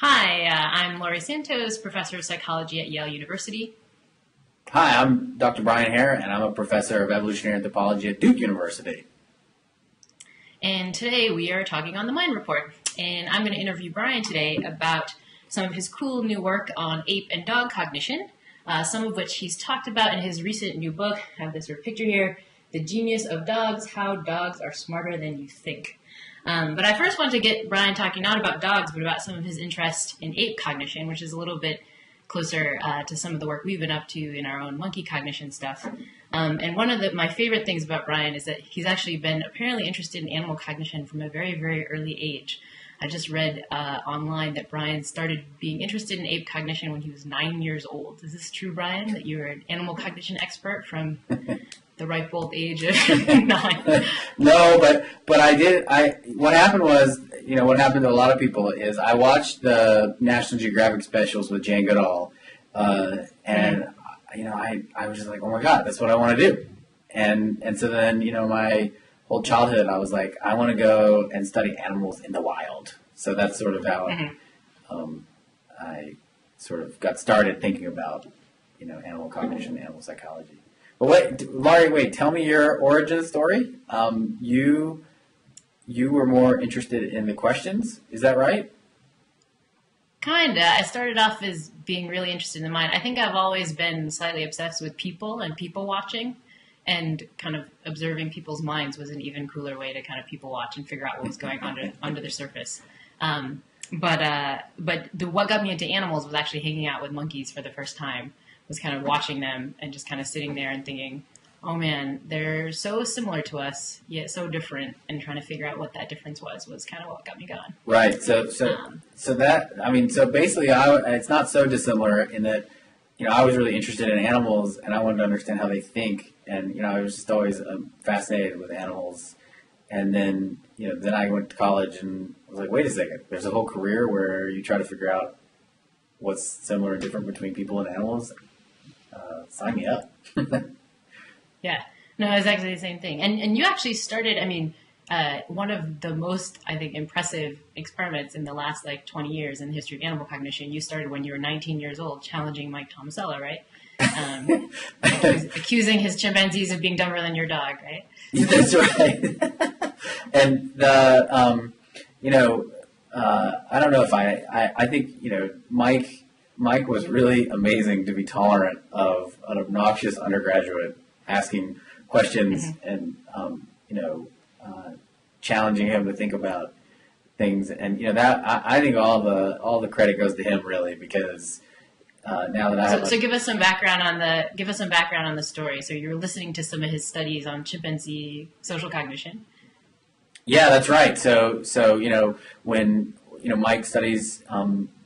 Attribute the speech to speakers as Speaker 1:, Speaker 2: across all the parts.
Speaker 1: Hi, I'm Laurie Santos, professor of psychology at Yale University.
Speaker 2: Hi, I'm Dr. Brian Hare, and I'm a professor of evolutionary anthropology at Duke University.
Speaker 1: And today we are talking on the Mind Report. And I'm going to interview Brian today about some of his cool new work on ape and dog cognition, some of which he's talked about in his recent new book. I have this sort of picture here, The Genius of Dogs, How Dogs Are Smarter Than You Think. But I first want to get Brian talking not about dogs, but about some of his interest in ape cognition, which is a little bit closer to some of the work we've been up to in our own monkey cognition stuff. And one of my favorite things about Brian is that he's actually been apparently interested in animal cognition from a very, very early age. I just read online that Brian started being interested in ape cognition when he was 9 years old. Is this true, Brian, that you're an animal cognition expert from the ripe old age of 9?
Speaker 2: No, but I did. What happened was, what happened to a lot of people is I watched the National Geographic specials with Jane Goodall, and I was just like, oh my God, that's what I want to do. And so then, my whole childhood, I was like, I want to go and study animals in the wild. So that's sort of how I sort of got started thinking about, animal cognition, animal psychology. But wait, Laurie, tell me your origin story. You were more interested in the questions, is that right?
Speaker 1: Kinda. I started off as being really interested in the mind. I think I've always been slightly obsessed with people and people watching, and kind of observing people's minds was an even cooler way to kind of people watch and figure out what was going on under the surface. But what got me into animals was actually hanging out with monkeys for the first time. Was kind of watching them and just kind of sitting there and thinking, oh man, they're so similar to us, yet so different, and trying to figure out what that difference was kind of what got me going.
Speaker 2: Right. So basically, it's not so dissimilar in that, I was really interested in animals and I wanted to understand how they think, and I was just always fascinated with animals. And then, then I went to college and I was like, wait a second, there's a whole career where you try to figure out what's similar and different between people and animals. Sign me up.
Speaker 1: Yeah, no, exactly the same thing. And you actually started, one of the most, I think, impressive experiments in the last 20 years in the history of animal cognition. You started when you were 19 years old, challenging Mike Tomasella, right? Accusing his chimpanzees of being dumber than your dog, right?
Speaker 2: That's right. And I don't know if I think, Mike was really amazing to be tolerant of an obnoxious undergraduate asking questions and, challenging him to think about things. And, that I think all the credit goes to him really, because now that I have
Speaker 1: so give us some background on the story. So you were listening to some of his studies on chimpanzee social cognition.
Speaker 2: Yeah, that's right. So when Mike studies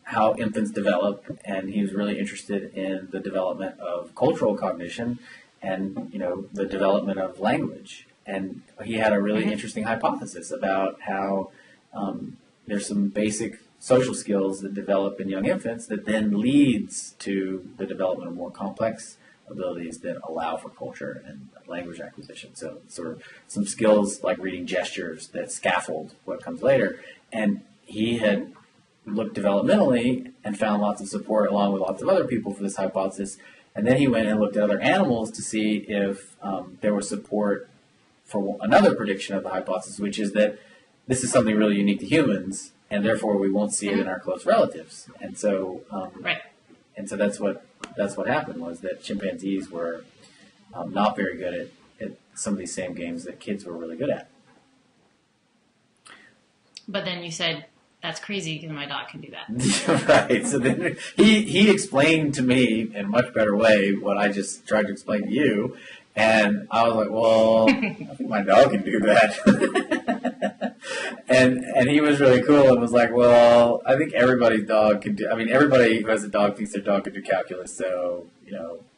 Speaker 2: how infants develop, and he was really interested in the development of cultural cognition and the development of language. And he had a really interesting hypothesis about how there's some basic social skills that develop in young infants that then leads to the development of more complex abilities that allow for culture and language acquisition. So sort of some skills like reading gestures that scaffold what comes later. And he had looked developmentally and found lots of support along with lots of other people for this hypothesis. And then he went and looked at other animals to see if there was support for another prediction of the hypothesis, which is that this is something really unique to humans, and therefore we won't see it in our close relatives. And so,
Speaker 1: right.
Speaker 2: And so that's what happened, was that chimpanzees were not very good at some of these same games that kids were really good at.
Speaker 1: But then you said, that's crazy because my dog can do that.
Speaker 2: Right. So then he explained to me in a much better way what I just tried to explain to you. And I was like, well, I think my dog can do that. and he was really cool and was like, well, I think everybody's dog can do, everybody who has a dog thinks their dog can do calculus. So,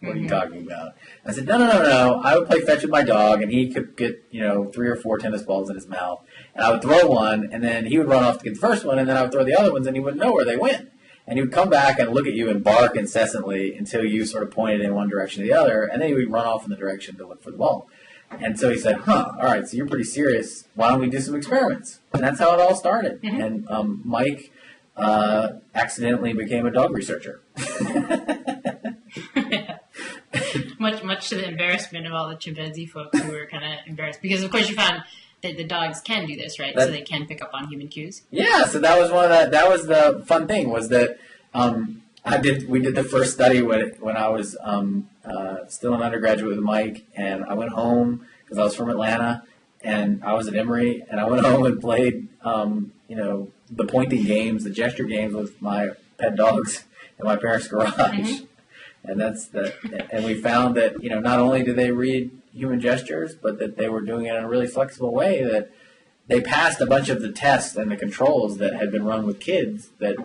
Speaker 2: what are you talking about? And I said, no. I would play fetch with my dog, and he could get, 3 or 4 tennis balls in his mouth. And I would throw one, and then he would run off to get the first one, and then I would throw the other ones, and he wouldn't know where they went. And he would come back and look at you and bark incessantly until you sort of pointed in one direction or the other, and then he would run off in the direction to look for the ball. And so he said, all right, so you're pretty serious. Why don't we do some experiments? And that's how it all started. And Mike accidentally became a dog researcher.
Speaker 1: Much to the embarrassment of all the chimpanzee folks who were kind of embarrassed because, of course, you found that the dogs can do this, right? So they can pick up on human cues.
Speaker 2: Yeah, so that was that was the fun thing was that we did the first study when I was still an undergraduate with Mike, and I went home because I was from Atlanta, and I was at Emory, and I went home and played the pointing games, the gesture games with my pet dogs in my parents' garage. Mm-hmm. And we found that, not only do they read human gestures, but that they were doing it in a really flexible way, that they passed a bunch of the tests and the controls that had been run with kids that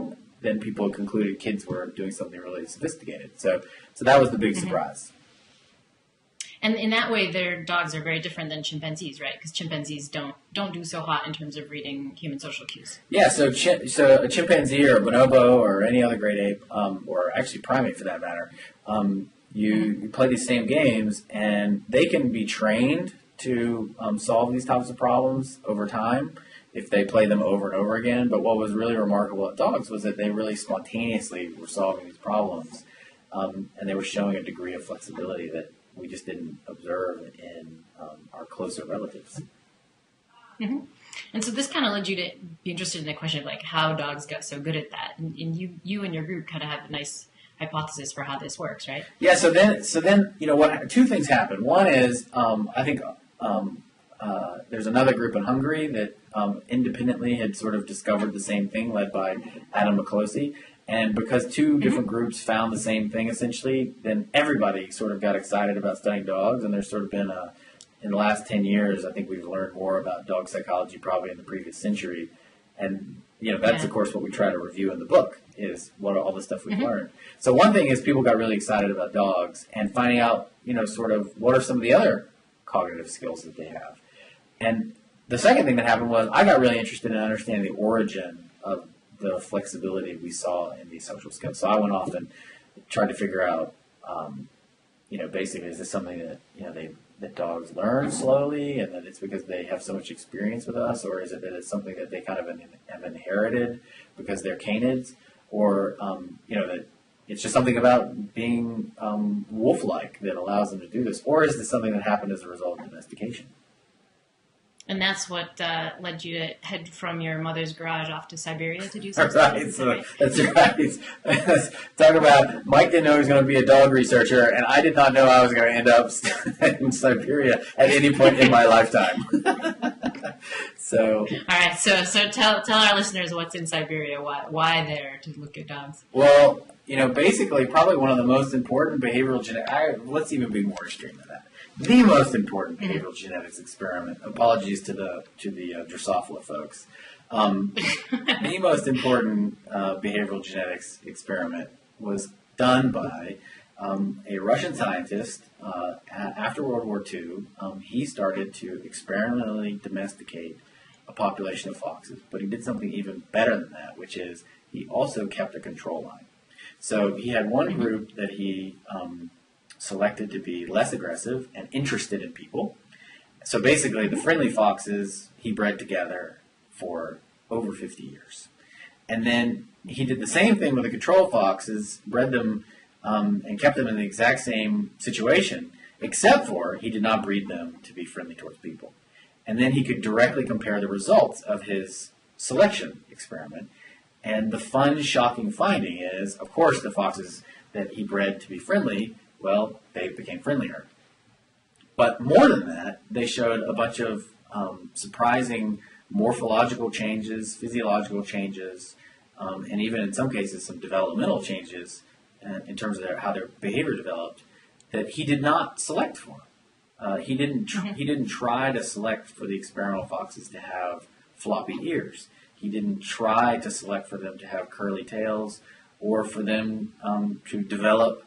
Speaker 2: then people concluded kids were doing something really sophisticated. So that was the big surprise.
Speaker 1: And in that way, their dogs are very different than chimpanzees, right? Because chimpanzees don't do so hot in terms of reading human social cues.
Speaker 2: Yeah, so a chimpanzee or a bonobo or any other great ape, or actually primate for that matter, you play these same games, and they can be trained to solve these types of problems over time if they play them over and over again. But what was really remarkable at dogs was that they really spontaneously were solving these problems, and they were showing a degree of flexibility that we just didn't observe in our closer relatives.
Speaker 1: Mm-hmm. And so this kind of led you to be interested in the question of like how dogs got so good at that. And you and your group kind of have a nice hypothesis for how this works, right?
Speaker 2: Yeah. So then what? Two things happened. One is I think there's another group in Hungary that independently had sort of discovered the same thing, led by Adam McCloskey. And because two different groups found the same thing, essentially, then everybody sort of got excited about studying dogs. And there's sort of been in the last 10 years, I think we've learned more about dog psychology probably in the previous century. And, that's, of course, what we try to review in the book is what all the stuff we've learned. So one thing is people got really excited about dogs and finding out, sort of what are some of the other cognitive skills that they have. And the second thing that happened was I got really interested in understanding the origin of the flexibility we saw in these social skills. So I went off and tried to figure out, basically, is this something that, that dogs learn slowly and that it's because they have so much experience with us, or is it that it's something that they kind of have inherited because they're canids, or, that it's just something about being wolf-like that allows them to do this, or is this something that happened as a result of domestication?
Speaker 1: And that's what led you to head from your mother's garage off to Siberia to do something.
Speaker 2: That's right. Talk about Mike didn't know he was going to be a dog researcher, and I did not know I was going to end up in Siberia at any point in my lifetime. So. All
Speaker 1: right. So tell our listeners what's in Siberia. Why there to look at dogs?
Speaker 2: Well, basically, probably one of the most important behavioral genetics. Let's even be more extreme than that. The most important behavioral genetics experiment. Apologies to the Drosophila folks. The most important behavioral genetics experiment was done by a Russian scientist after World War II. He started to experimentally domesticate a population of foxes, but he did something even better than that, which is he also kept a control line. So he had one group that he selected to be less aggressive and interested in people. So basically, the friendly foxes he bred together for over 50 years. And then he did the same thing with the control foxes, bred them and kept them in the exact same situation, except for he did not breed them to be friendly towards people. And then he could directly compare the results of his selection experiment. And the fun, shocking finding is, of course, the foxes that he bred to be friendly, well, they became friendlier. But more than that, they showed a bunch of surprising morphological changes, physiological changes, and even in some cases some developmental changes in terms of how their behavior developed that he did not select for. He didn't try to select for the experimental foxes to have floppy ears. He didn't try to select for them to have curly tails or for them to develop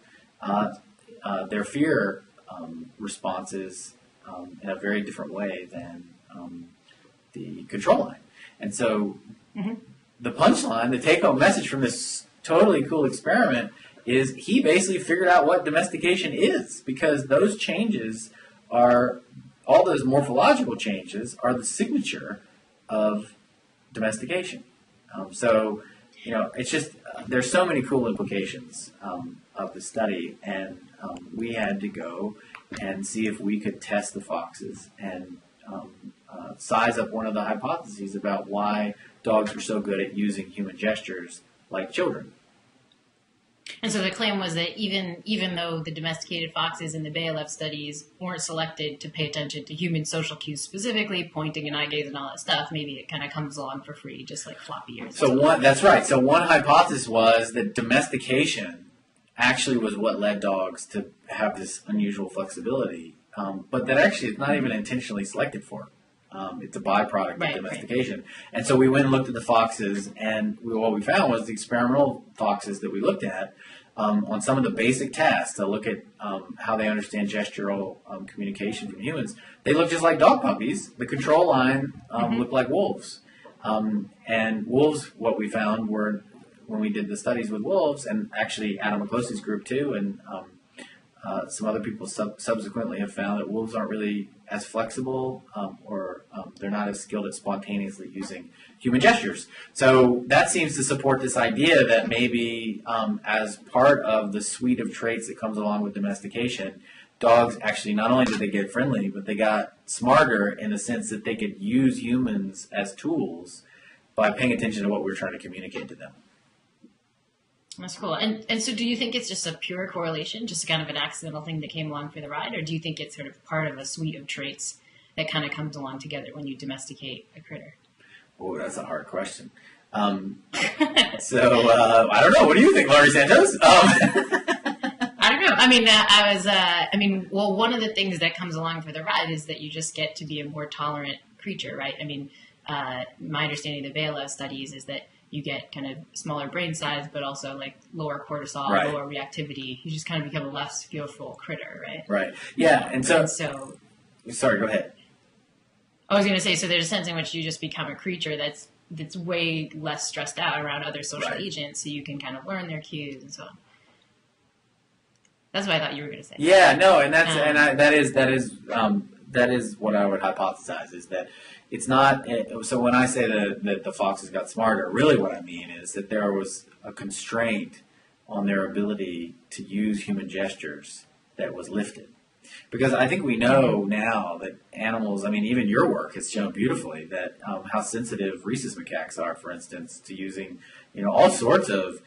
Speaker 2: their fear responses in a very different way than the control line. And so the punchline, the take-home message from this totally cool experiment is he basically figured out what domestication is, because those changes are, all those morphological changes are the signature of domestication. So it's just there's so many cool implications of the study, and we had to go and see if we could test the foxes and size up one of the hypotheses about why dogs were so good at using human gestures like children.
Speaker 1: And so the claim was that even though the domesticated foxes in the Baylev studies weren't selected to pay attention to human social cues specifically, pointing and eye gaze and all that stuff, maybe it kind of comes along for free, just like floppy ears.
Speaker 2: That's right. So one hypothesis was that domestication actually was what led dogs to have this unusual flexibility, but that actually it's not even intentionally selected for. It's a byproduct of domestication. Right. And so we went and looked at the foxes, and what we found was the experimental foxes that we looked at on some of the basic tests to look at how they understand gestural communication from humans. They look just like dog puppies. The control line looked like wolves. And wolves, what we found were, when we did the studies with wolves, and actually Adam McClosky's group too, and some other people subsequently have found that wolves aren't really as flexible or they're not as skilled at spontaneously using human gestures. So that seems to support this idea that maybe as part of the suite of traits that comes along with domestication, dogs actually not only did they get friendly, but they got smarter in the sense that they could use humans as tools by paying attention to what we're trying to communicate to them.
Speaker 1: That's cool. And so do you think it's just a pure correlation, just kind of an accidental thing that came along for the ride, or do you think it's sort of part of a suite of traits that kind of comes along together when you domesticate a critter?
Speaker 2: Oh, that's a hard question. I don't know. What do you think, Laurie Santos?
Speaker 1: I don't know. I mean, one of the things that comes along for the ride is that you just get to be a more tolerant creature, right? I mean, my understanding of the Baylev studies is that you get kind of smaller brain size, but also like lower cortisol, lower reactivity. You just kind of become a less fearful critter, right?
Speaker 2: Right. Yeah. And so, sorry, go ahead.
Speaker 1: I was going to say, so there's a sense in which you just become a creature that's way less stressed out around other social agents, so you can kind of learn their cues and so on. That's what I thought you were going to say.
Speaker 2: Yeah, no, and that is what I would hypothesize, is that it's not. So when I say that the foxes got smarter, really what I mean is that there was a constraint on their ability to use human gestures that was lifted. Because I think we know now that animals, I mean, even your work has shown beautifully that how sensitive rhesus macaques are, for instance, to using, all sorts of,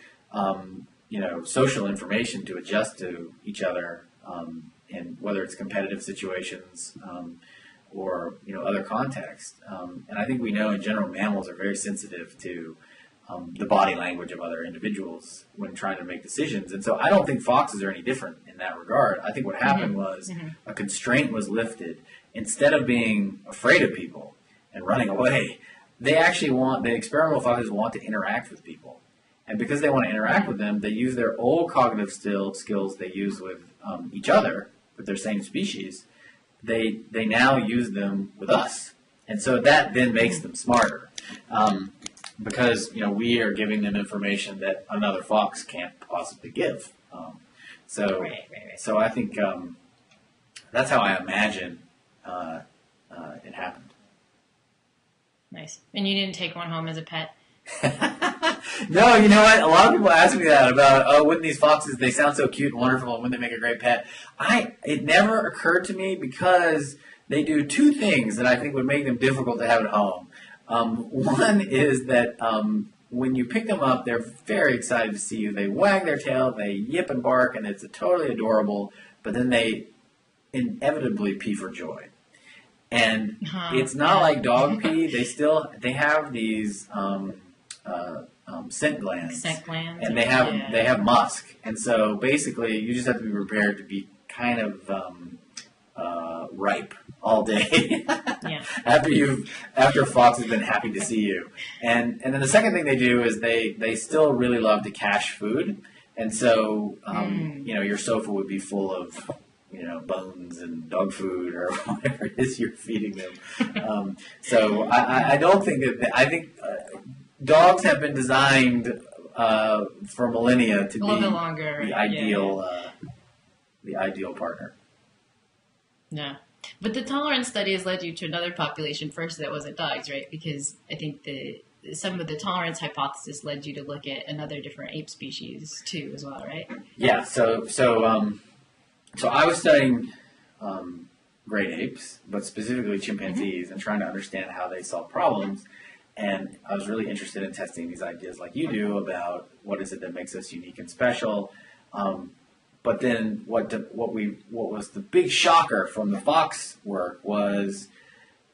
Speaker 2: social information to adjust to each other, and whether it's competitive situations or, other contexts. And I think we know in general mammals are very sensitive to the body language of other individuals when trying to make decisions. And so I don't think foxes are any different in that regard. I think what happened was a constraint was lifted. Instead of being afraid of people and running away, the experimental foxes want to interact with people. And because they want to interact with them, they use their old cognitive skills they use with each other, with their same species. They now use them with us. And so that then makes them smarter. Because we are giving them information that another fox can't possibly give. So I think that's how I imagine it happened.
Speaker 1: Nice. And you didn't take one home as a pet?
Speaker 2: No, you know what? A lot of people ask me that about, wouldn't these foxes, they sound so cute and wonderful, and wouldn't they make a great pet? It never occurred to me because they do two things that I think would make them difficult to have at home. One is that when you pick them up, they're very excited to see you. They wag their tail, they yip and bark, and it's totally adorable. But then they inevitably pee for joy. And it's not like dog pee. They have these scent glands.
Speaker 1: Scent glands.
Speaker 2: And they have musk. And so basically, you just have to be prepared to be kind of ripe all day.
Speaker 1: Yeah.
Speaker 2: After a fox has been happy to see you. And then the second thing they do is they still really love to cache food. And so your sofa would be full of bones and dog food or whatever it is you're feeding them. So I don't think I think dogs have been designed for millennia to be
Speaker 1: longer,
Speaker 2: the ideal partner.
Speaker 1: Yeah. But the tolerance study has led you to another population first that wasn't dogs, right? Because I think some of the tolerance hypothesis led you to look at another different ape species too, as well, right?
Speaker 2: Yeah. So I was studying great apes, but specifically chimpanzees, and trying to understand how they solve problems. And I was really interested in testing these ideas like you do about what is it that makes us unique and special. But then what was the big shocker from the Fox work was,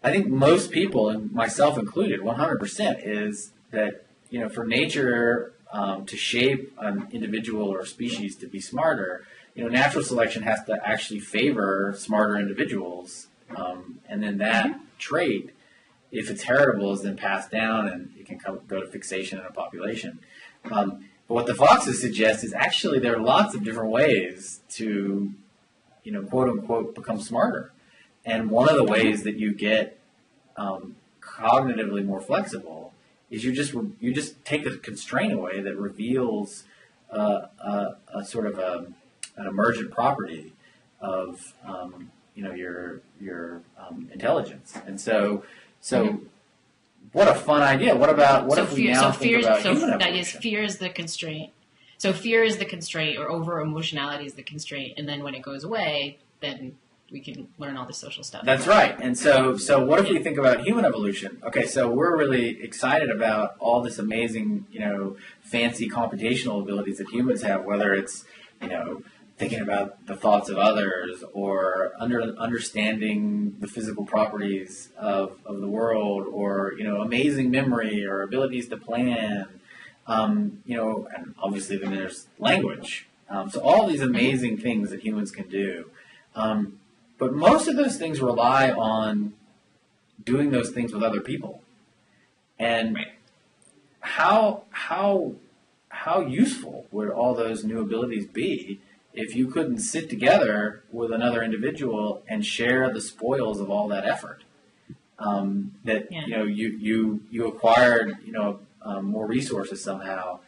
Speaker 2: I think most people, and myself included, 100%, is that, for nature to shape an individual or species to be smarter, natural selection has to actually favor smarter individuals. And then that trait, if it's heritable, is then passed down and it can go to fixation in a population. But what the Foxes suggest is actually there are lots of different ways to, quote unquote, become smarter. And one of the ways that you get cognitively more flexible is you just take a constraint away that reveals a sort of an emergent property of your intelligence. And so what a fun idea! What if we now think about human evolution?
Speaker 1: Fear is the constraint. So fear is the constraint, or over emotionality is the constraint, and then when it goes away, then we can learn all the social stuff.
Speaker 2: That's right. And so what if we think about human evolution? Okay, so we're really excited about all this amazing, fancy computational abilities that humans have, whether it's, thinking about the thoughts of others or understanding the physical properties of the world, or, amazing memory or abilities to plan, and obviously then there's language. So all these amazing things that humans can do. But most of those things rely on doing those things with other people. And how useful would all those new abilities be if you couldn't sit together with another individual and share the spoils of all that effort? You acquired more resources somehow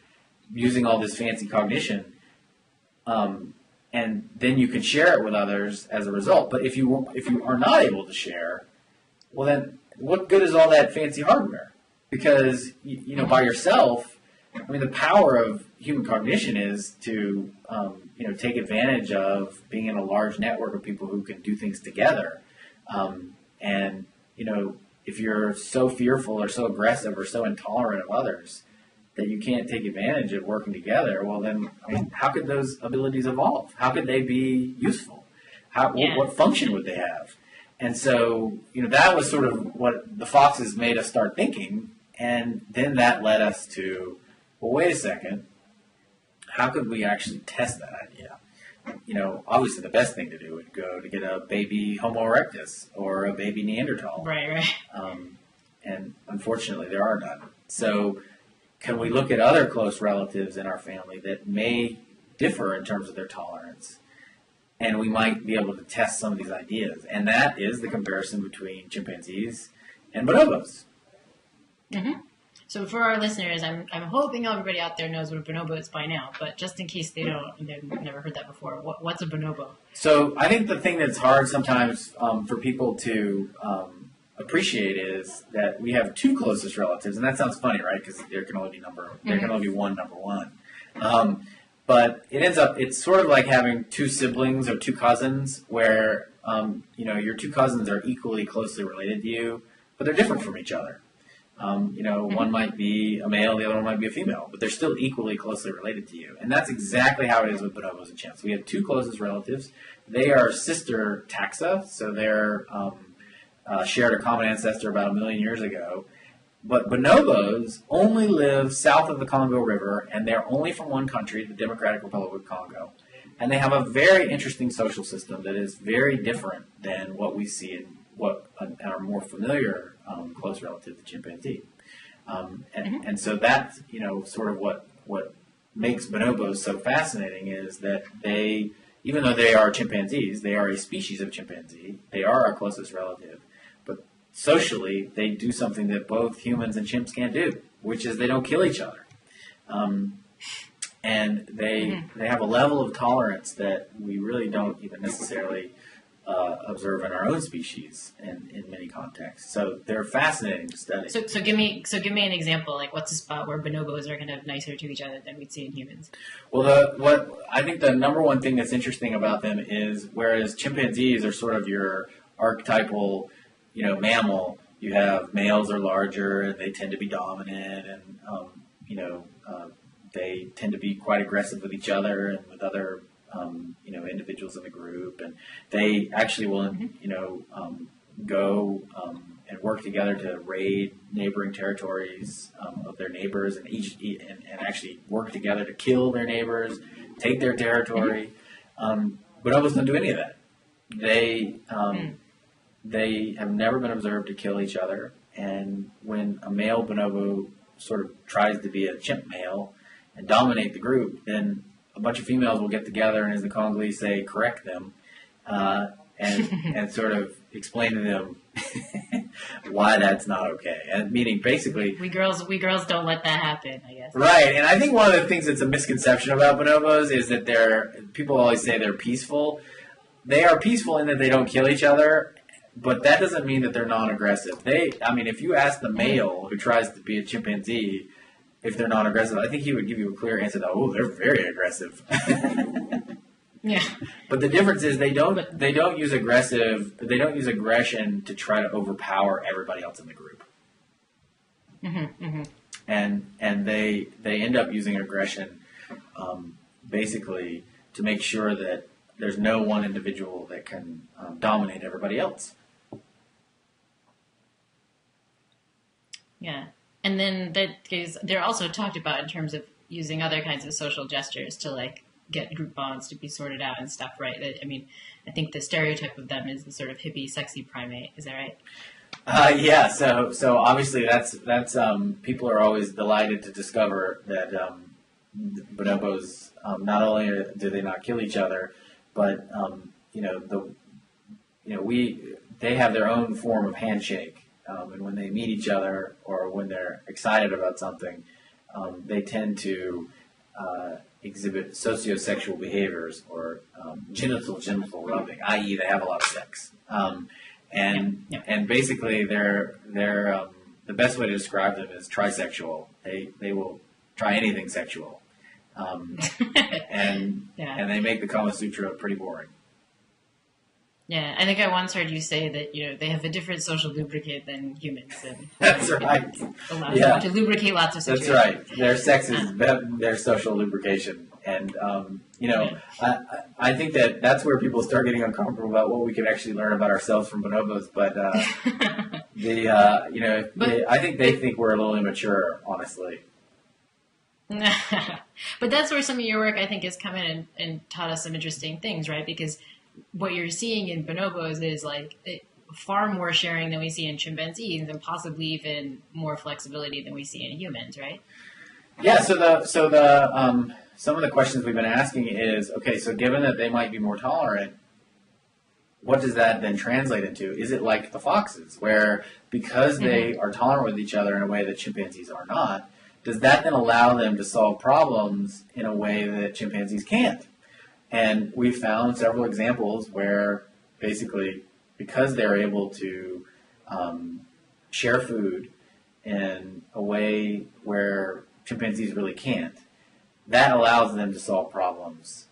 Speaker 2: using all this fancy cognition. And then you can share it with others as a result. But if you are not able to share, well then, what good is all that fancy hardware? Because by yourself, the power of human cognition is to take advantage of being in a large network of people who can do things together. And if you're so fearful or so aggressive or so intolerant of others that you can't take advantage of working together, well then, how could those abilities evolve? How could they be useful? What function would they have? And so, that was sort of what the Foxes made us start thinking, and then that led us to, well, wait a second, how could we actually test that idea? Obviously the best thing to do would go to get a baby Homo erectus or a baby Neanderthal.
Speaker 1: Right.
Speaker 2: And unfortunately there are none. So can we look at other close relatives in our family that may differ in terms of their tolerance? And we might be able to test some of these ideas. And that is the comparison between chimpanzees and bonobos.
Speaker 1: Mm-hmm. So for our listeners, I'm hoping everybody out there knows what a bonobo is by now. But just in case they've never heard that before, what's a bonobo?
Speaker 2: So I think the thing that's hard sometimes for people to appreciate is that we have two closest relatives, and that sounds funny, right? Because there can only be one number one. But it's sort of like having two siblings or two cousins, where your two cousins are equally closely related to you, but they're different from each other. One might be a male, the other one might be a female, but they're still equally closely related to you. And that's exactly how it is with bonobos and chimps. We have two closest relatives. They are sister taxa, so they're shared a common ancestor about 1 million years ago. But bonobos only live south of the Congo River, and they're only from one country, the Democratic Republic of Congo. And they have a very interesting social system that is very different than what we see in what our more familiar close relative, the chimpanzee. And so that's, sort of what makes bonobos so fascinating is that they, even though they are chimpanzees, they are a species of chimpanzee. They are our closest relative. But socially, they do something that both humans and chimps can't do, which is they don't kill each other. And they have a level of tolerance that we really don't even necessarily observe in our own species and in many contexts. So they're fascinating to study.
Speaker 1: So give me an example. Like, what's a spot where bonobos are kind of nicer to each other than we'd see in humans?
Speaker 2: Well, what I think the number one thing that's interesting about them is, whereas chimpanzees are sort of your archetypal, mammal, you have males are larger and they tend to be dominant, and they tend to be quite aggressive with each other and with other individuals in the group, and they actually will go and work together to raid neighboring territories of their neighbors, and and actually work together to kill their neighbors, take their territory. Bonobos don't do any of that. They have never been observed to kill each other, and when a male bonobo sort of tries to be a chimp male and dominate the group, then a bunch of females will get together and, as the Congolese say, correct them, and sort of explain to them why that's not okay. And meaning, basically,
Speaker 1: we girls don't let that happen, I guess.
Speaker 2: Right. And I think one of the things that's a misconception about bonobos is that people always say they're peaceful. They are peaceful in that they don't kill each other, but that doesn't mean that they're non-aggressive. If you ask the male who tries to be a chimpanzee if they're non-aggressive, I think he would give you a clear answer that, they're very aggressive.
Speaker 1: Yeah. But
Speaker 2: the difference is they don't use aggression to try to overpower everybody else in the group. And they end up using aggression basically to make sure that there's no one individual that can dominate everybody else.
Speaker 1: Yeah. And then they're also talked about in terms of using other kinds of social gestures to get group bonds to be sorted out and stuff, right? I think the stereotype of them is the sort of hippie, sexy primate. Is that right?
Speaker 2: Yeah. So obviously that's people are always delighted to discover that bonobos not only do they not kill each other, but they have their own form of handshake. And when they meet each other or when they're excited about something, they tend to exhibit sociosexual behaviors or genital rubbing, i.e. they have a lot of sex. And basically they're the best way to describe them is trisexual. They will try anything sexual. And they make the Kama Sutra pretty boring.
Speaker 1: Yeah, I think I once heard you say that they have a different social lubricant than humans. And
Speaker 2: that's right.
Speaker 1: Allows them to lubricate lots of situations.
Speaker 2: That's right. Their sex is their social lubrication, and I think that's where people start getting uncomfortable about what we can actually learn about ourselves from bonobos. But I think they think we're a little immature, honestly.
Speaker 1: But that's where some of your work, I think, has come in and taught us some interesting things, right? Because what you're seeing in bonobos is far more sharing than we see in chimpanzees, and possibly even more flexibility than we see in humans, right?
Speaker 2: Yeah. So some of the questions we've been asking is, okay, so given that they might be more tolerant, what does that then translate into? Is it like the foxes, where because they are tolerant with each other in a way that chimpanzees are not, does that then allow them to solve problems in a way that chimpanzees can't? And we found several examples where basically because they're able to share food in a way where chimpanzees really can't, that allows them to solve problems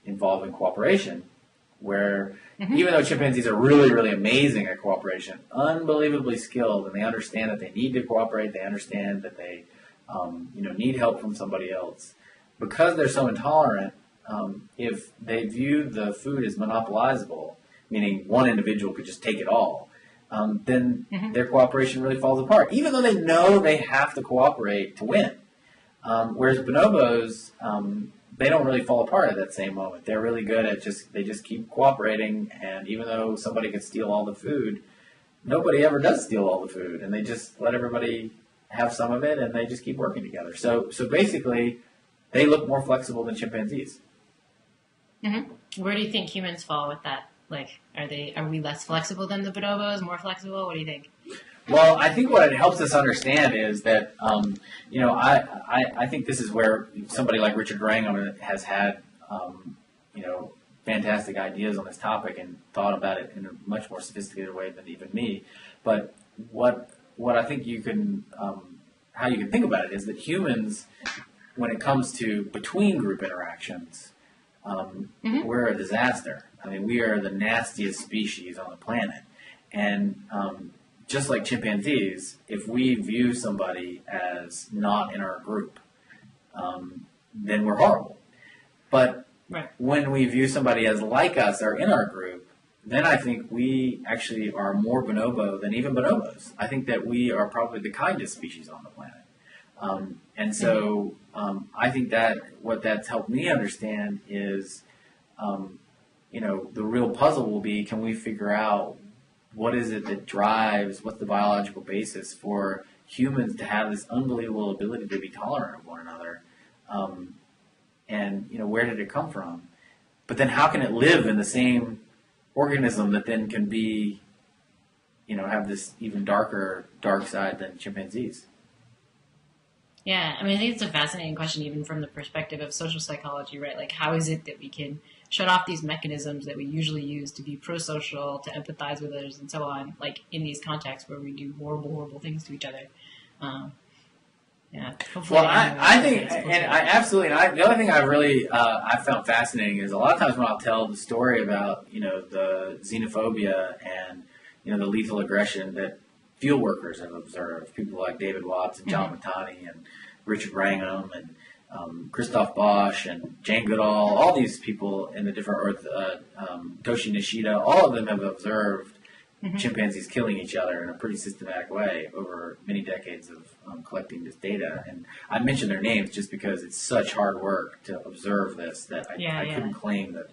Speaker 2: involving cooperation, where even though chimpanzees are really, really amazing at cooperation, unbelievably skilled, and they understand that they need to cooperate, they understand that they need help from somebody else, because they're so intolerant, if they view the food as monopolizable, meaning one individual could just take it all, then their cooperation really falls apart, even though they know they have to cooperate to win. Whereas bonobos, they don't really fall apart at that same moment. They're really good at they just keep cooperating, and even though somebody could steal all the food, nobody ever does steal all the food, and they just let everybody have some of it, and they just keep working together. So basically, they look more flexible than chimpanzees.
Speaker 1: Where do you think humans fall with that? Are we less flexible than the bonobos? More flexible? What do you think?
Speaker 2: Well, I think what it helps us understand is that, I think this is where somebody like Richard Wrangham has had, fantastic ideas on this topic and thought about it in a much more sophisticated way than even me. But what I think you can how you can think about it is that humans, when it comes to between group interactions, we're a disaster. I mean, we are the nastiest species on the planet, and just like chimpanzees, if we view somebody as not in our group, then we're horrible. But when we view somebody as like us or in our group, then I think we actually are more bonobo than even bonobos. I think that we are probably the kindest species on the planet. And so I think that what that's helped me understand is, the real puzzle will be, can we figure out what is it that drives, what's the biological basis for humans to have this unbelievable ability to be tolerant of one another? And where did it come from? But then how can it live in the same organism that then can be, have this even dark side than chimpanzees?
Speaker 1: Yeah, I mean, I think it's a fascinating question, even from the perspective of social psychology, right? Like, how is it that we can shut off these mechanisms that we usually use to be pro-social, to empathize with others, and so on, like in these contexts where we do horrible, horrible things to each other?
Speaker 2: Well, I think, and I absolutely, the other thing I really I found fascinating is a lot of times when I'll tell the story about the xenophobia and the lethal aggression that field workers have observed, people like David Watts and John Matani and Richard Wrangham and Christoph Bosch and Jane Goodall, all these people in the different, Toshi Nishida, all of them have observed chimpanzees killing each other in a pretty systematic way over many decades of collecting this data. And I mention their names just because it's such hard work to observe this that I couldn't claim that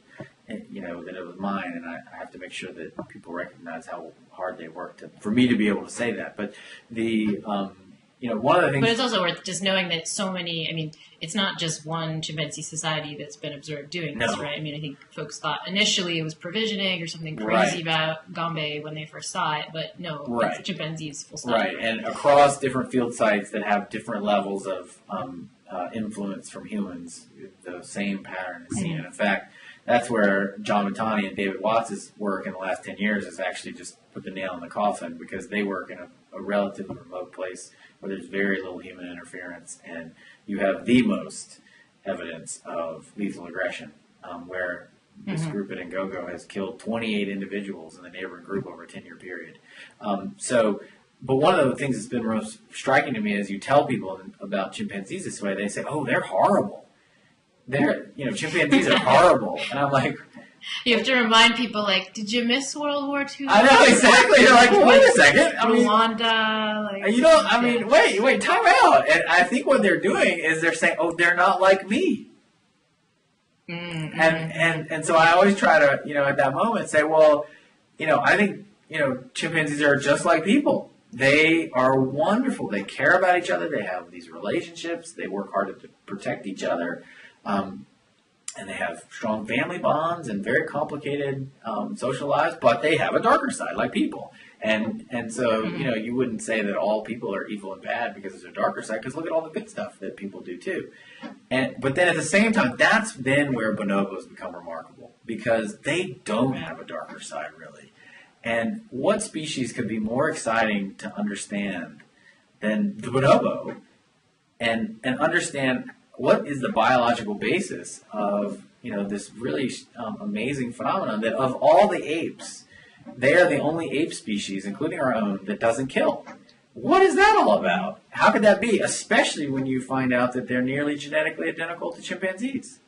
Speaker 2: that it was mine, and I have to make sure that people recognize how hard they worked for me to be able to say that. But the one of the things.
Speaker 1: But it's also worth just knowing that so many. I mean, it's not just one chimpanzee society that's been observed doing this, right? I mean, I think folks thought initially it was provisioning or something crazy about Gombe when they first saw it, but no, it's chimpanzees full stop.
Speaker 2: Right, and across different field sites that have different levels of influence from humans, the same pattern is seen. And in fact, that's where John Matani and David Watts' work in the last 10 years has actually just put the nail in the coffin, because they work in a relatively remote place where there's very little human interference, and you have the most evidence of lethal aggression, where this group at Ngogo has killed 28 individuals in the neighboring group over a 10-year period. But one of the things that's been most striking to me is you tell people about chimpanzees this way, they say, oh, they're horrible. Chimpanzees are horrible. And I'm like...
Speaker 1: You have to remind people, like, did you miss World War II?
Speaker 2: I know, exactly. You're like, wait a second.
Speaker 1: Rwanda.
Speaker 2: Wait, time out. And I think what they're doing is they're saying, oh, they're not like me. Mm-hmm. And so I always try to, at that moment say, well, I think, chimpanzees are just like people. They are wonderful. They care about each other. They have these relationships. They work hard to protect each other. And they have strong family bonds and very complicated social lives, but they have a darker side, like people. And so, you wouldn't say that all people are evil and bad because there's a darker side, because look at all the good stuff that people do too. But then at the same time, that's then where bonobos become remarkable, because they don't have a darker side, really. And what species could be more exciting to understand than the bonobo, and understand what is the biological basis of this really amazing phenomenon that of all the apes, they are the only ape species, including our own, that doesn't kill. What is that all about? How could that be? Especially when you find out that they're nearly genetically identical to chimpanzees.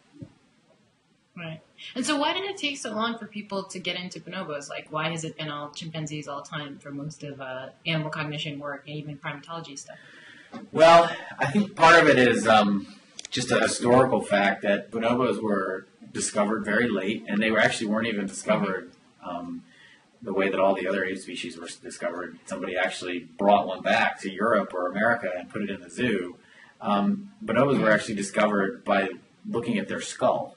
Speaker 1: Right. And so why did it take so long for people to get into bonobos? Like, why has it been all chimpanzees all the time for most of animal cognition work and even primatology stuff?
Speaker 2: Well, I think part of it is just a historical fact that bonobos were discovered very late, and they weren't even discovered the way that all the other ape species were discovered. Somebody actually brought one back to Europe or America and put it in the zoo. Bonobos were actually discovered by looking at their skull.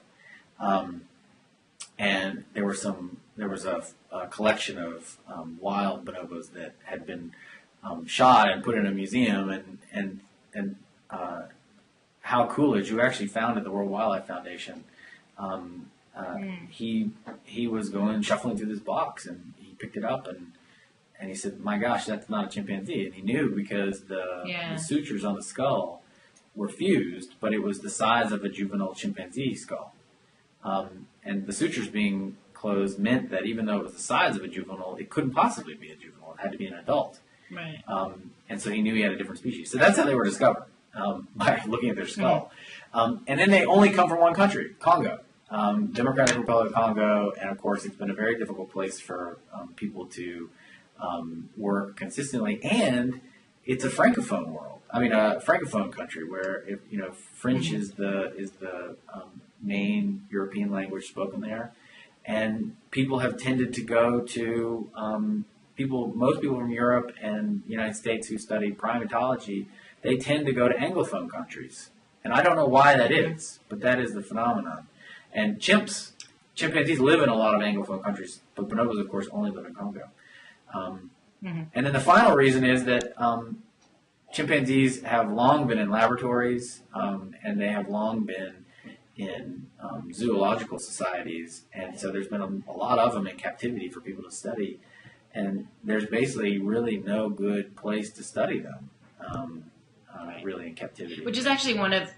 Speaker 2: And there was a collection of wild bonobos that had been shot and put in a museum, and Hal Coolidge, who actually founded the World Wildlife Foundation, he was going shuffling through this box, and he picked it up, and he said, "My gosh, that's not a chimpanzee." And he knew because the sutures on the skull were fused, but it was the size of a juvenile chimpanzee skull. And the sutures being closed meant that even though it was the size of a juvenile, it couldn't possibly be a juvenile. It had to be an adult.
Speaker 1: Right.
Speaker 2: And so he knew he had a different species. So that's how they were discovered, by looking at their skull. And then they only come from one country, Congo. Democratic Republic of Congo, and of course it's been a very difficult place for people to work consistently, and it's a francophone world. I mean, a francophone country where French is the main European language spoken there, and people have tended to go to most people from Europe and the United States who study primatology, they tend to go to Anglophone countries, and I don't know why that is, but that is the phenomenon. And chimpanzees live in a lot of Anglophone countries, but bonobos, of course, only live in Congo. And then the final reason is that chimpanzees have long been in laboratories, and they have long been in zoological societies, and so there's been a lot of them in captivity for people to study, and there's basically really no good place to study them, really in captivity.
Speaker 1: Which is actually one of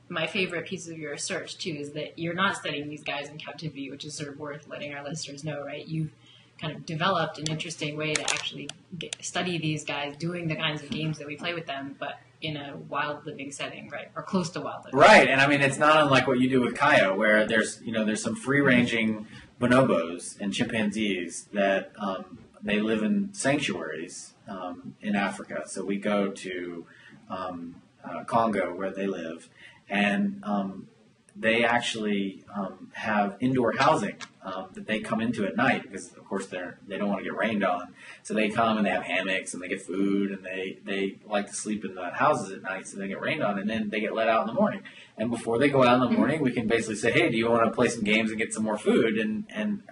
Speaker 1: my favorite pieces of your research, too, is that you're not studying these guys in captivity, which is sort of worth letting our listeners know, right? You've kind of developed an interesting way to actually study these guys doing the kinds of games that we play with them, but in a wild living setting, right? Or close to wild living.
Speaker 2: Right, and I mean, it's not unlike what you do with Kaio, where there's some free-ranging bonobos and chimpanzees that they live in sanctuaries in Africa. So we go to Congo, where they live, and they actually have indoor housing that they come into at night because, of course, they don't want to get rained on. So they come and they have hammocks and they get food and they like to sleep in the houses at night so they get rained on, and then they get let out in the morning. And before they go out in the morning, we can basically say, "Hey, do you want to play some games and get some more food?" And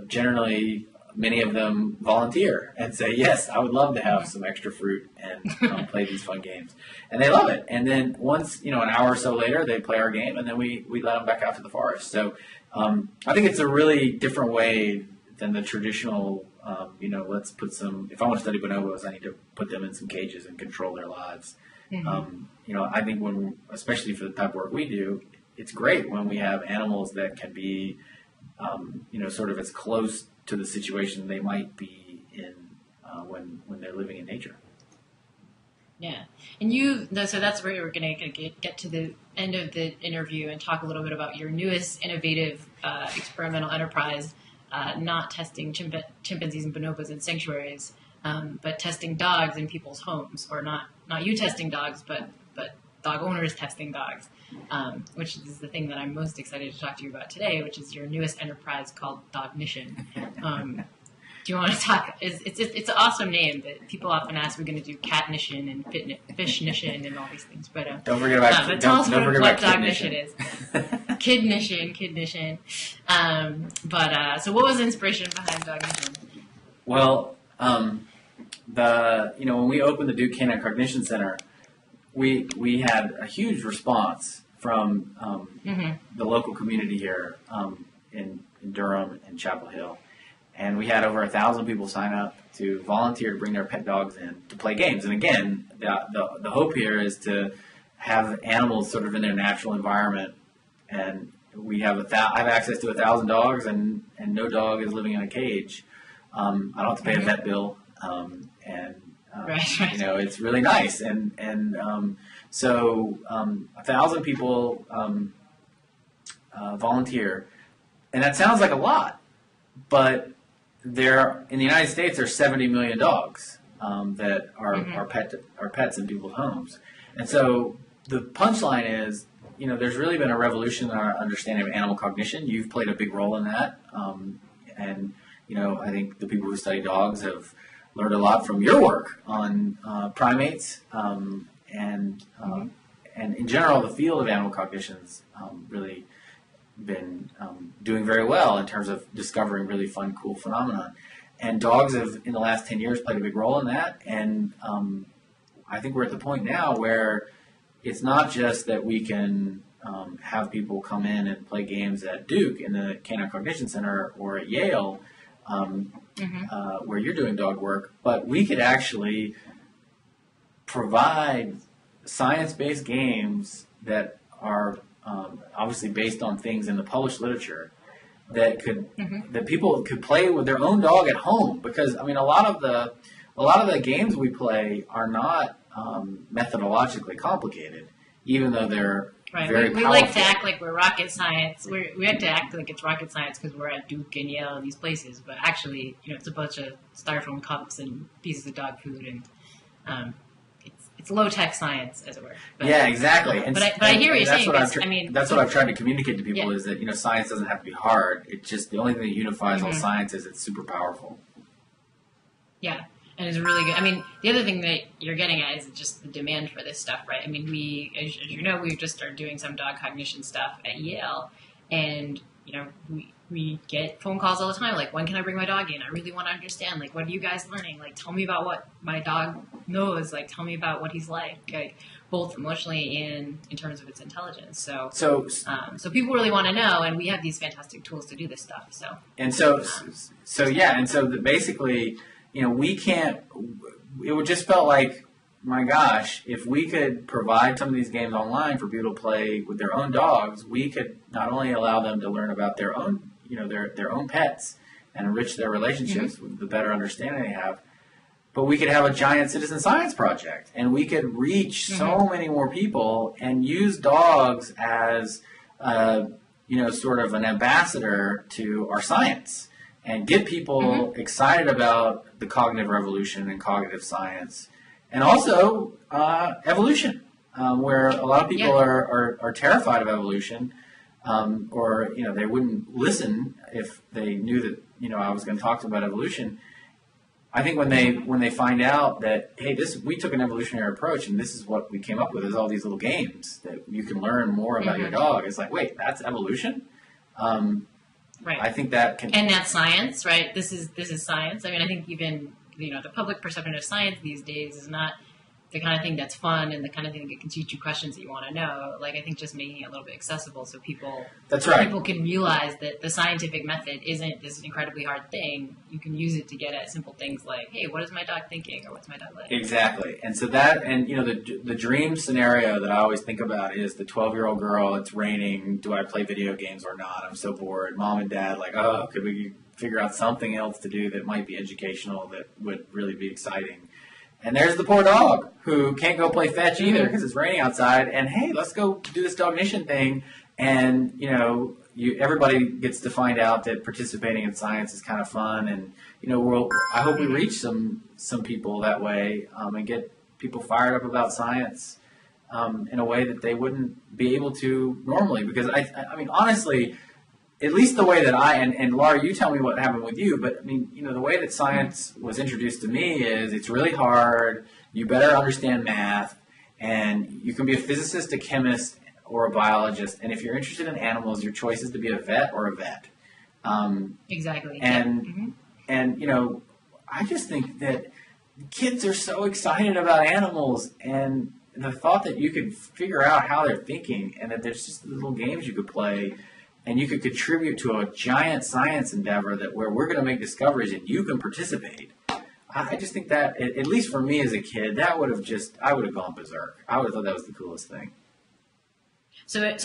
Speaker 2: generally many of them volunteer and say, "Yes, I would love to have some extra fruit and play these fun games." And they love it. And then once, an hour or so later, they play our game, and then we let them back out to the forest. So I think it's a really different way than the traditional, let's put if I want to study bonobos, I need to put them in some cages and control their lives. I think especially for the type of work we do, it's great when we have animals that can be, sort of as close to the situation they might be in when they're living in nature.
Speaker 1: Yeah, and so that's where we're going to get to the end of the interview and talk a little bit about your newest innovative experimental enterprise, not testing chimpanzees and bonobos in sanctuaries, but testing dogs in people's homes, or not you testing dogs, but dog owners testing dogs, which is the thing that I'm most excited to talk to you about today, which is your newest enterprise called Dognition. Do you want to talk? It's an awesome name that people often ask. We're going to do Catnition and Fishnition and all these things, but
Speaker 2: don't forget about
Speaker 1: but tell us what Dognition is. Kidnition. So what was the inspiration behind Dognition?
Speaker 2: Well, when we opened the Duke Canine Cognition Center, we had a huge response from the local community here in Durham and Chapel Hill. And we had over 1,000 people sign up to volunteer to bring their pet dogs in to play games. And again, the hope here is to have animals sort of in their natural environment. And we have I have access to 1,000 dogs, and no dog is living in a cage. I don't have to pay a vet bill,
Speaker 1: right.
Speaker 2: It's really nice. So 1,000 people volunteer, and that sounds like a lot, but in the United States, there's 70 million dogs that are pets in people's homes. And so the punchline is, there's really been a revolution in our understanding of animal cognition. You've played a big role in that. I think the people who study dogs have learned a lot from your work on primates. And in general, the field of animal cognition's really been doing very well in terms of discovering really fun, cool phenomena. And dogs have, in the last 10 years, played a big role in that. And I think we're at the point now where it's not just that we can have people come in and play games at Duke in the Canine Cognition Center or at Yale, where you're doing dog work, but we could actually provide science-based games that are obviously based on things in the published literature that that people could play with their own dog at home. Because I mean, a lot of the games we play are not methodologically complicated, even though they're very
Speaker 1: we
Speaker 2: powerful.
Speaker 1: like to act like we're rocket science. We like to act like it's rocket science because we're at Duke and Yale and these places, but actually, it's a bunch of styrofoam cups and pieces of dog food, and it's low tech science, as it were. But,
Speaker 2: yeah, exactly.
Speaker 1: But I hear what you're saying.
Speaker 2: That's what I've tried to communicate to people is that science doesn't have to be hard. It's just the only thing that unifies all science is it's super powerful.
Speaker 1: Yeah. And it's really good. I mean, the other thing that you're getting at is just the demand for this stuff, right? I mean, as you know, we just started doing some dog cognition stuff at Yale, and we get phone calls all the time, like, when can I bring my dog in? I really want to understand, like, what are you guys learning? Like, tell me about what my dog knows. Like, tell me about what he's like both emotionally and in terms of its intelligence. So people really want to know, and we have these fantastic tools to do this stuff.
Speaker 2: Basically, we can't. It would just felt like, my gosh, if we could provide some of these games online for people to play with their own dogs, we could not only allow them to learn about their own, their own pets and enrich their relationships with the better understanding they have, but we could have a giant citizen science project, and we could reach so many more people and use dogs as, sort of an ambassador to our science. And get people excited about the cognitive revolution and cognitive science, and also evolution, where a lot of people are terrified of evolution, or they wouldn't listen if they knew that I was going to talk to them about evolution. I think when they find out that, hey, we took an evolutionary approach and this is what we came up with, is all these little games that you can learn more about your dog. It's like, wait, that's evolution.
Speaker 1: Right.
Speaker 2: I think that can,
Speaker 1: and that's science, right? This is science. I mean, I think even the public perception of science these days is not the kind of thing that's fun and the kind of thing that can teach you questions that you want to know. Like, I think just making it a little bit accessible so people people can realize that the scientific method isn't this incredibly hard thing. You can use it to get at simple things like, hey, what is my dog thinking, or what's my dog like?
Speaker 2: Exactly. And so the dream scenario that I always think about is the 12-year-old girl, it's raining, do I play video games or not? I'm so bored. Mom and dad like, oh, could we figure out something else to do that might be educational, that would really be exciting? And there's the poor dog who can't go play fetch either because it's raining outside. And hey, let's go do this Dognition thing. And everybody gets to find out that participating in science is kind of fun. And I hope we reach some people that way and get people fired up about science in a way that they wouldn't be able to normally. Because I mean, honestly, at least the way that and Laura, you tell me what happened with you, but I mean, the way that science was introduced to me is it's really hard. You better understand math, and you can be a physicist, a chemist, or a biologist. And if you're interested in animals, your choice is to be a vet or a vet.
Speaker 1: Exactly.
Speaker 2: And I just think that kids are so excited about animals, and the thought that you could figure out how they're thinking, and that there's just little games you could play. And you could contribute to a giant science endeavor where we're going to make discoveries and you can participate. I just think that, at least for me as a kid, I would have gone berserk. I would have thought that was the coolest thing.
Speaker 1: So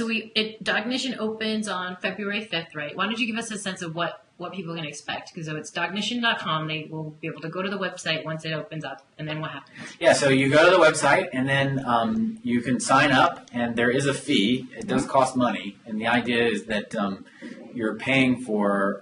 Speaker 1: Dognition opens on February 5th, right? Why don't you give us a sense of what people can expect? Because it's dognition.com. They will be able to go to the website once it opens up, and then what happens?
Speaker 2: Yeah, so you go to the website, and then you can sign up, and there is a fee. It does cost money, and the idea is that you're paying for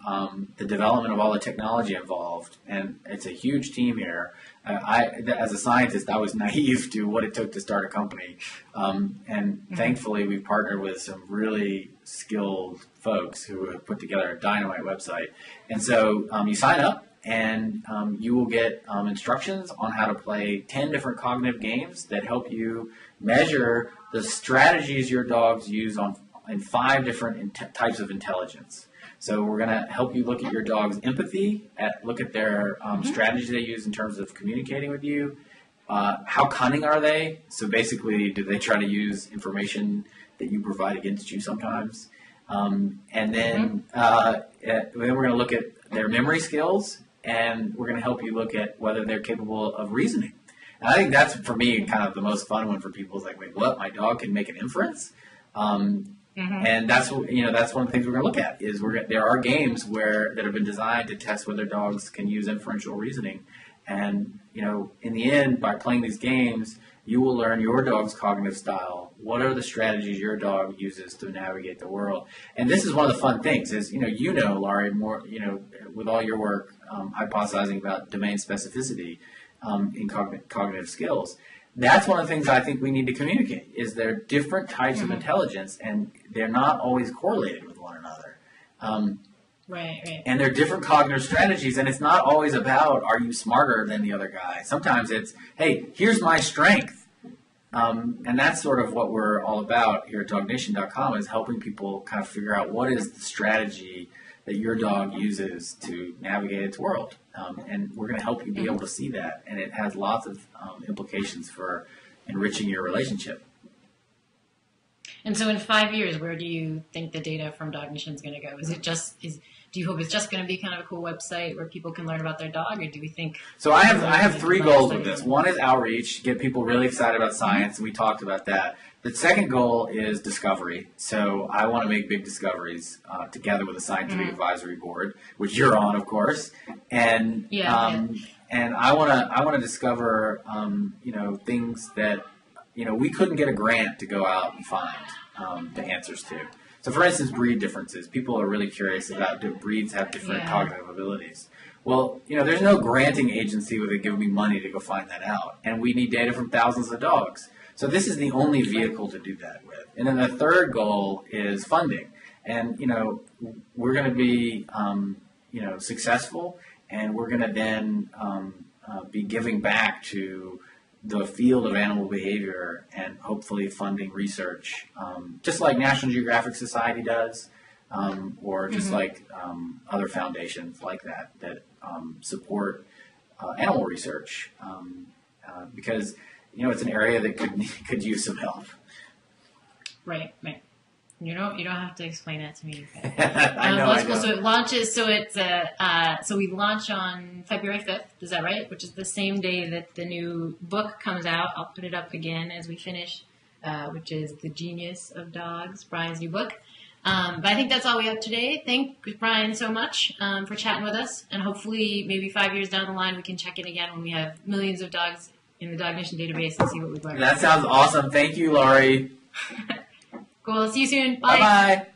Speaker 2: the development of all the technology involved, and it's a huge team here. As a scientist, I was naive to what it took to start a company, and thankfully we've partnered with some really skilled folks who have put together a dynamite website. And so you sign up, and you will get instructions on how to play 10 different cognitive games that help you measure the strategies your dogs use in 5 different types of intelligence. So we're going to help you look at your dog's empathy, look at their strategies they use in terms of communicating with you, how cunning are they? So basically, do they try to use information that you provide against you sometimes? And then then we're going to look at their memory skills, and we're going to help you look at whether they're capable of reasoning. And I think that's, for me, kind of the most fun one for people is like, wait, what? My dog can make an inference? And that's one of the things we're going to look at is there are games that have been designed to test whether dogs can use inferential reasoning. And, in the end, by playing these games, you will learn your dog's cognitive style. What are the strategies your dog uses to navigate the world? And this is one of the fun things is, Laurie, more, with all your work hypothesizing about domain specificity in cognitive skills. That's one of the things I think we need to communicate is there are different types of intelligence, and they're not always correlated with one another.
Speaker 1: Right.
Speaker 2: And there are different cognitive strategies, and it's not always about are you smarter than the other guy. Sometimes it's, hey, here's my strength. And that's sort of what we're all about here at Dognition.com is helping people kind of figure out what is the strategy that your dog uses to navigate its world. And we're going to help you be able to see that. And it has lots of implications for enriching your relationship.
Speaker 1: And so in 5 years, where do you think the data from Dognition is going to go? Do you hope it's just going to be kind of a cool website where people can learn about their dog, or do we think?
Speaker 2: So I have three goals with this. One is outreach, get people really excited about science, and we talked about that. The second goal is discovery. So I want to make big discoveries together with a scientific advisory board, which you're on, of course. And and I want to discover things that we couldn't get a grant to go out and find the answers to. So, for instance, breed differences. People are really curious about do breeds have different cognitive abilities. Well, there's no granting agency where they give me money to go find that out. And we need data from thousands of dogs. So this is the only vehicle to do that with. And then the third goal is funding. And, we're going to be, successful, and we're going to then be giving back to the field of animal behavior and hopefully funding research, just like National Geographic Society does, or just like other foundations like that support animal research, because it's an area that could use some help.
Speaker 1: Right. You don't have to explain that to me.
Speaker 2: I know.
Speaker 1: Cool. So it launches. So it's so we launch on February 5th. Is that right? Which is the same day that the new book comes out. I'll put it up again as we finish, which is The Genius of Dogs, Brian's new book. But I think that's all we have today. Thank Brian so much for chatting with us, and hopefully maybe 5 years down the line we can check in again when we have millions of dogs in the Dognition database and see what we've learned.
Speaker 2: That sounds awesome. Thank you, Laurie.
Speaker 1: Cool. See you soon. Bye.
Speaker 2: Bye-bye.